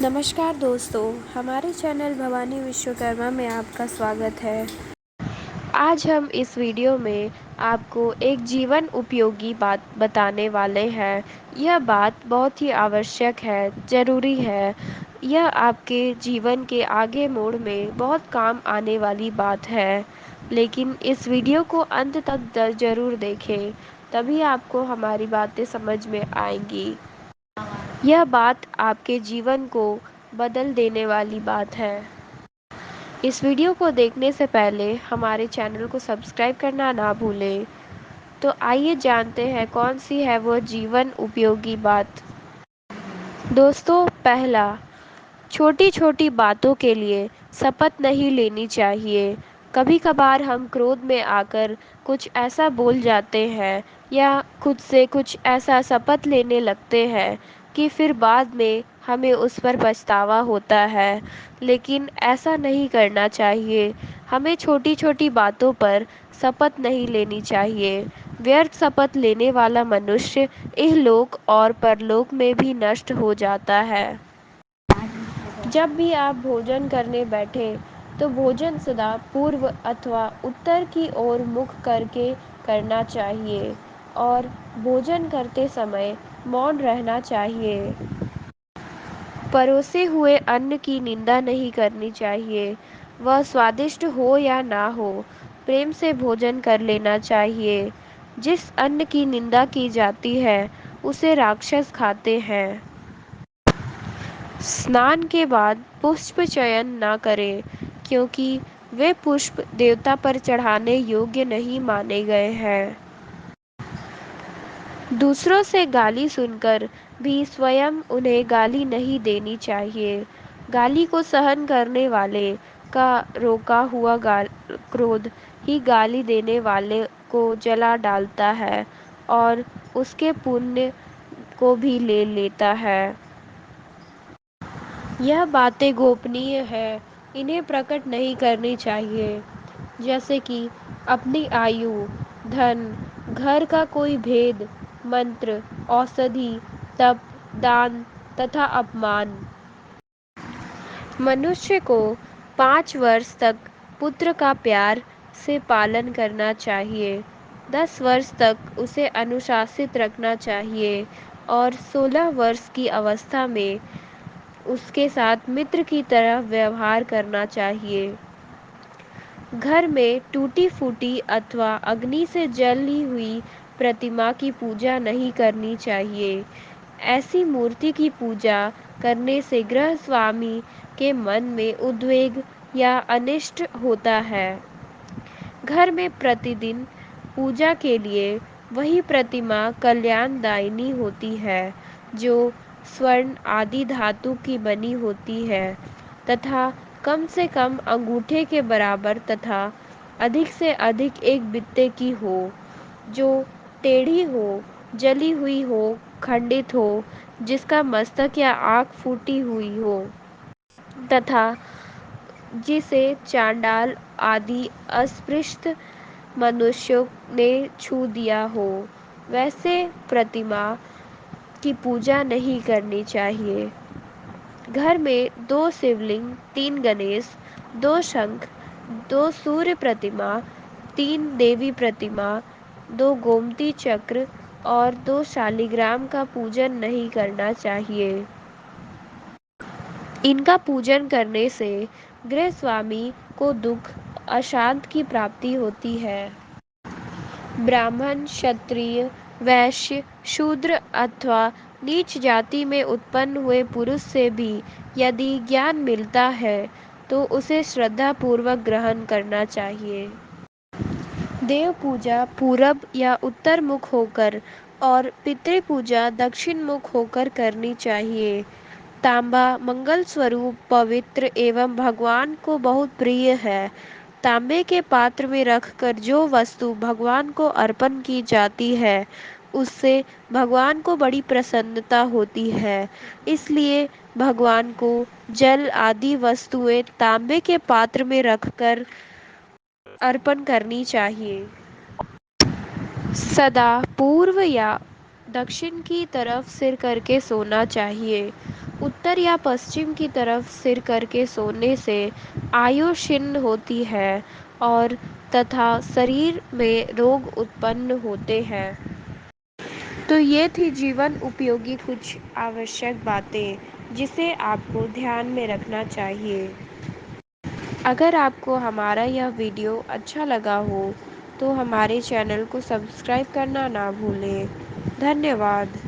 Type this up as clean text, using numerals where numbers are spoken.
नमस्कार दोस्तों, हमारे चैनल भवानी विश्वकर्मा में आपका स्वागत है। आज हम इस वीडियो में आपको एक जीवन उपयोगी बात बताने वाले हैं। यह बात बहुत ही आवश्यक है, ज़रूरी है। यह आपके जीवन के आगे मोड़ में बहुत काम आने वाली बात है। लेकिन इस वीडियो को अंत तक ज़रूर देखें, तभी आपको हमारी बातें समझ में आएंगी। यह बात आपके जीवन को बदल देने वाली बात है। इस वीडियो को देखने से पहले हमारे चैनल को सब्सक्राइब करना ना भूलें। तो आइए जानते हैं कौन सी है वह जीवन उपयोगी बात। दोस्तों, पहला, छोटी छोटी बातों के लिए शपथ नहीं लेनी चाहिए। कभी कभार हम क्रोध में आकर कुछ ऐसा बोल जाते हैं या खुद से कुछ ऐसा शपथ लेने लगते हैं कि फिर बाद में हमें उस पर पछतावा होता है। लेकिन ऐसा नहीं करना चाहिए। हमें छोटी छोटी बातों पर शपथ नहीं लेनी चाहिए। व्यर्थ शपथ लेने वाला मनुष्य इहलोक और परलोक में भी नष्ट हो जाता है। जब भी आप भोजन करने बैठे तो भोजन सदा पूर्व अथवा उत्तर की ओर मुख करके करना चाहिए और भोजन करते समय मौन रहना चाहिए। परोसे हुए अन्न की निंदा नहीं करनी चाहिए। वह स्वादिष्ट हो या ना हो, प्रेम से भोजन कर लेना चाहिए। जिस अन्न की निंदा की जाती है उसे राक्षस खाते हैं। स्नान के बाद पुष्प चयन न करें, क्योंकि वे पुष्प देवता पर चढ़ाने योग्य नहीं माने गए हैं। दूसरों से गाली सुनकर भी स्वयं उन्हें गाली नहीं देनी चाहिए। गाली को सहन करने वाले का रोका हुआ क्रोध ही गाली देने वाले को जला डालता है और उसके पुण्य को भी ले लेता है। यह बातें गोपनीय है, इन्हें प्रकट नहीं करनी चाहिए। जैसे कि अपनी आयु, धन, घर का कोई भेद, मंत्र, औषधि, तप, दान तथा अपमान। मनुष्य को 5 वर्ष तक पुत्र का प्यार से पालन करना चाहिए। 10 वर्ष तक उसे अनुशासित रखना चाहिए और 16 वर्ष की अवस्था में उसके साथ मित्र की तरह व्यवहार करना चाहिए। घर में टूटी फूटी अथवा अग्नि से जली हुई प्रतिमा की पूजा नहीं करनी चाहिए। ऐसी मूर्ति की पूजा करने से गृह स्वामी के मन में उद्वेग या अनिष्ट होता है। घर में प्रतिदिन पूजा के लिए वही प्रतिमा कल्याणदायिनी होती है जो स्वर्ण आदि धातु की बनी होती है तथा कम से कम अंगूठे के बराबर तथा अधिक से अधिक एक बित्ते की हो, जो टेढ़ी हो, जली हुई हो, खंडित हो, जिसका मस्तक या आँख फूटी हुई हो तथा जिसे चांडाल आदि अस्पृश्य मनुष्यों ने छू दिया हो, वैसे प्रतिमा की पूजा नहीं करनी चाहिए। घर में 2 शिवलिंग, 3 गणेश, 2 शंख, 2 सूर्य प्रतिमा, 3 देवी प्रतिमा, 2 गोमती चक्र और 2 शालिग्राम का पूजन नहीं करना चाहिए। इनका पूजन करने से गृह स्वामी को दुख, अशांत की प्राप्ति होती है। ब्राह्मण, क्षत्रिय, वैश्य, शूद्र अथवा नीच जाति में उत्पन्न हुए पुरुष से भी यदि ज्ञान मिलता है तो उसे श्रद्धापूर्वक ग्रहण करना चाहिए। देव पूजा पूरब या उत्तर मुख होकर और पितृ पूजा दक्षिण मुख होकर करनी चाहिए। तांबा मंगल स्वरूप, पवित्र एवं भगवान को बहुत प्रिय है। तांबे के पात्र में रखकर जो वस्तु भगवान को अर्पण की जाती है उससे भगवान को बड़ी प्रसन्नता होती है। इसलिए भगवान को जल आदि वस्तुएं तांबे के पात्र में रखकर अर्पण करनी चाहिए। सदा पूर्व या दक्षिण की तरफ सिर करके सोना चाहिए। उत्तर या पश्चिम की तरफ सिर करके सोने से आयु क्षीण होती है और तथा शरीर में रोग उत्पन्न होते हैं। तो ये थी जीवन उपयोगी कुछ आवश्यक बातें जिसे आपको ध्यान में रखना चाहिए। अगर आपको हमारा यह वीडियो अच्छा लगा हो तो हमारे चैनल को सब्सक्राइब करना ना भूलें। धन्यवाद।